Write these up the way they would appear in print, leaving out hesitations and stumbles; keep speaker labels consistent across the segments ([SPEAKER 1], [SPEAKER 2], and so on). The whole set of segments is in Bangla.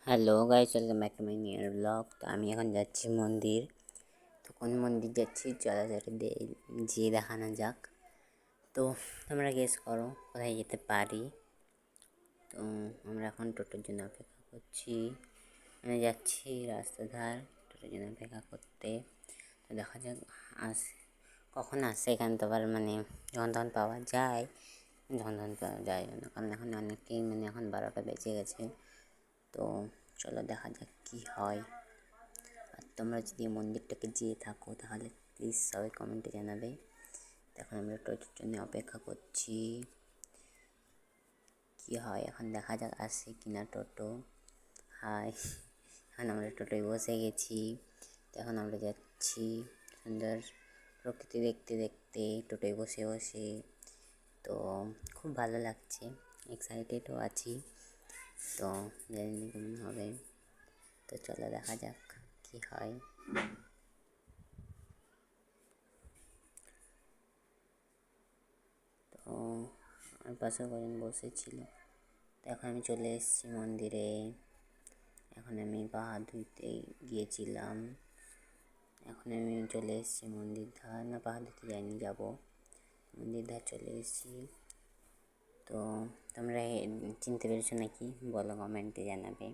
[SPEAKER 1] Hello guys, welcome back to my near blog. তো আমি এখন যাচ্ছি মন্দির। তো কোন মন্দির যাচ্ছি চলো যেয়ে দেখানো যাক। তো তোমরা গেস করো কোথায় যেতে পারি। তো আমরা এখন টোটোর জন্য অপেক্ষা করছি। আমি যাচ্ছি রাস্তা ধার টোটোর জন্য অপেক্ষা করতে। তো দেখা যাক কখন আসে এখানে। তো আবার যখন তখন পাওয়া যায়, যখন তখন পাওয়া যায় না, কারণ এখন অনেকেই এখন 12টা বেজে গেছে। তো চলো দেখা যাক কী হয়। আর তোমরা যদি মন্দিরটাকে যেয়ে থাকো তাহলে প্লিজ সবাই কমেন্টে জানাবে। এখন আমরা টোটোর জন্য অপেক্ষা করছি, কী হয় এখন দেখা যাক আসে কিনা টোটো। হাই, এখন আমরা টোটোয় বসে গেছি। তো এখন আমরা যাচ্ছি সুন্দর প্রকৃতি দেখতে দেখতে টোটোয় বসে বসে। তো খুব ভালো লাগছে, এক্সাইটেডও আছি। তো জানি না কেমন হবে। তো চলো দেখা যাক কী হয়। তো আমার পাশে কজন বসেছিল। তো এখন আমি চলে এসেছি মন্দিরে। এখন আমি পা হাত ধুতে গিয়েছিলাম, এখন আমি চলে এসেছি মন্দির ধার। না, পা হাত ধুতে যাইনি, যাবো মন্দির ধার চলে এসেছি। তো তোমরা চিনতে পেরেছো নাকি বলো, কমেন্টে জানাবে।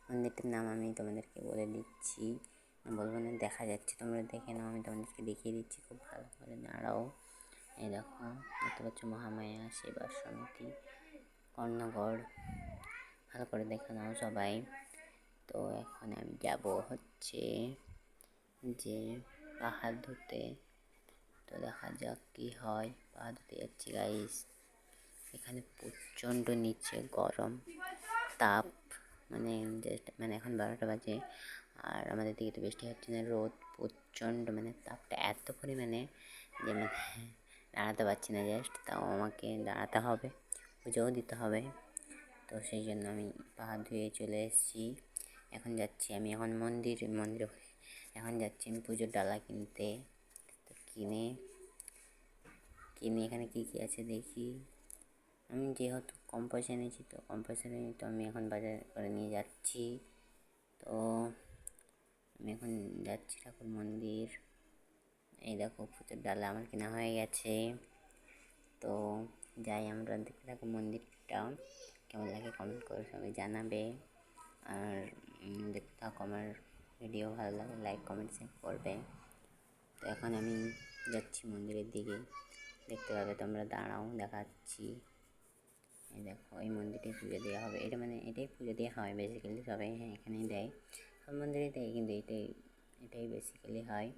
[SPEAKER 1] মন্দিরটার নাম আমি তোমাদেরকে বলে দিচ্ছি, বলবো না, দেখা যাচ্ছে তোমরা দেখে নাও। আমি তোমাদেরকে দেখিয়ে দিচ্ছি, খুব ভালো করে দাঁড়াও। এই দেখো, দেখতে পাচ্ছ মহামায়া সেবা সমিতি কর্ণগড়, ভালো করে দেখে নাও সবাই। তো এখন আমি যাব হচ্ছে যে পাহাড় ধুতে। তো দেখা যাক কী হয়। পাহাড় ধুতে যাচ্ছি গাইস। এখানে প্রচণ্ড নিচে গরম তাপ, এখন 12টা বাজে। আর আমাদের দিকে তো বৃষ্টি হচ্ছে না, রোদ প্রচণ্ড, তাপটা এত পরিমাণে যে দাঁড়াতে পারছি না। জাস্ট তাও আমাকে দাঁড়াতে হবে, পুজোও দিতে হবে। তো সেই জন্য আমি পা ধুয়ে চলে এসেছি। এখন যাচ্ছি আমি মন্দিরে এখন যাচ্ছি আমি পুজোর ডালা কিনতে। তো কিনে এখানে কী কী আছে দেখি। আমি যেহেতু কম পয়সা নিয়েছি, তো কম পয়সা নিয়ে তো আমি এখন বাজার করে নিয়ে যাচ্ছি। তো আমি এখন যাচ্ছি ঠাকুর মন্দির। এই দেখো পুজোর ডালা আমার কেনা হয়ে গেছে। তো যাই আমরা দেখতে থাকো মন্দিরটা, কেমন লাগে কমেন্ট করে সবাই জানাবে। আর দেখতে থাকো আমার ভিডিও, ভালো লাগে লাইক কমেন্ট শেয়ার করবে। তো এখন আমি যাচ্ছি মন্দিরের দিকে, দেখতে পাবে তোমরা, দাঁড়াও দেখাচ্ছি। এই দেখো, এই মন্দিরটাই পুজো দেওয়া হবে। এটাই পুজো দেওয়া হয় বেসিক্যালি, সবাই এখানেই দেয়, সব মন্দিরেই দেয়, কিন্তু এটাই বেসিক্যালি হয়।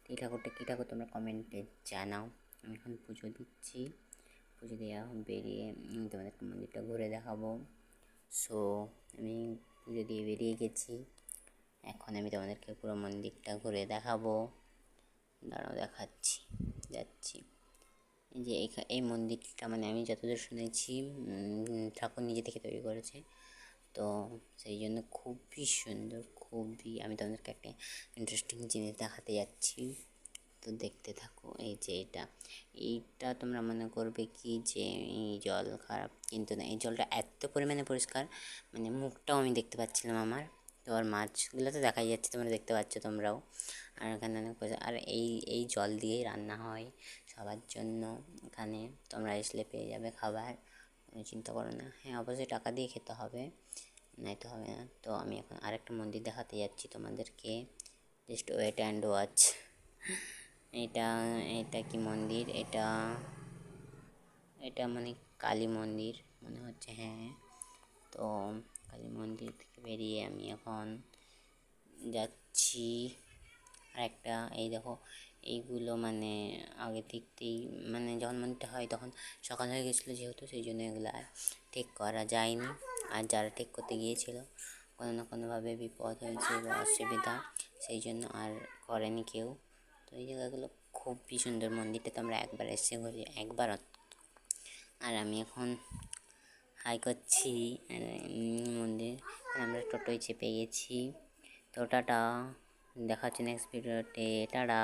[SPEAKER 1] তো এই ঠাকুরটা কী ঠাকুর তোমরা কমেন্টে জানাও। আমি এখন পুজো দিচ্ছি, পুজো দেওয়া বেরিয়ে তোমাদেরকে মন্দিরটা ঘুরে দেখাবো। সো আমি পুজো দিয়ে বেরিয়ে গেছি, এখন আমি তোমাদেরকে পুরো মন্দিরটা ঘুরে দেখাবো। দাঁড়াও দেখাচ্ছি, যাচ্ছি। যে এই মন্দিরটা আমি যতদূর শুনেছি ঠাকুর নিজে থেকে তৈরি করেছে। তো সেই জন্য খুবই সুন্দর, আমি তোমাদেরকে একটা ইন্টারেস্টিং জিনিস দেখাতে যাচ্ছি। তো দেখতে থাকো। এই যে এইটা তোমরা মনে করবে কি যে এই জল খারাপ, কিন্তু না, এই জলটা এত পরিমাণে পরিষ্কার, মুখটাও আমি দেখতে পাচ্ছিলাম আমার। তো আর মাছগুলো তো দেখাই যাচ্ছে, তোমরা দেখতে পাচ্ছ তোমরাও। আর এখানে অনেক আর এই জল দিয়েই রান্না হয় সবার জন্য। এখানে তোমরা আসলে পেয়ে যাবে খাবার, কোনো চিন্তা করো না। হ্যাঁ, অবশ্যই টাকা দিয়ে খেতে হবে, নাই তো হবে না। তো আমি এখন আরেকটা মন্দির দেখাতে যাচ্ছি তোমাদেরকে, জাস্ট ওয়েট অ্যান্ড ওয়াচ। এটা কি মন্দির? এটা কালী মন্দির মনে হচ্ছে, হ্যাঁ। তো কালী মন্দির থেকে বেরিয়ে আমি এখন যাচ্ছি আরেকটা। এই দেখো, এইগুলো আগে থেকেই যখন মন্দিরটা হয় তখন সকাল হয়ে গেছিলো, যেহেতু সেই জন্য এগুলো আর ঠিক করা যায়নি। আর যারা ঠিক করতে গিয়েছিল কোনো না কোনোভাবে বিপদ হয়েছে বা অসুবিধা, সেই জন্য আর করেনি কেউ। তো এই জায়গাগুলো খুবই সুন্দর, মন্দিরটা তো আমরা একবার এসে ঘুরি, একবার। আর আমি এখন হাই করছি মন্দির, আমরা টোটোয় চেপে গেছি। তো টাটা, দেখা হচ্ছে নেক্সট ভিডিওতে, টাটা।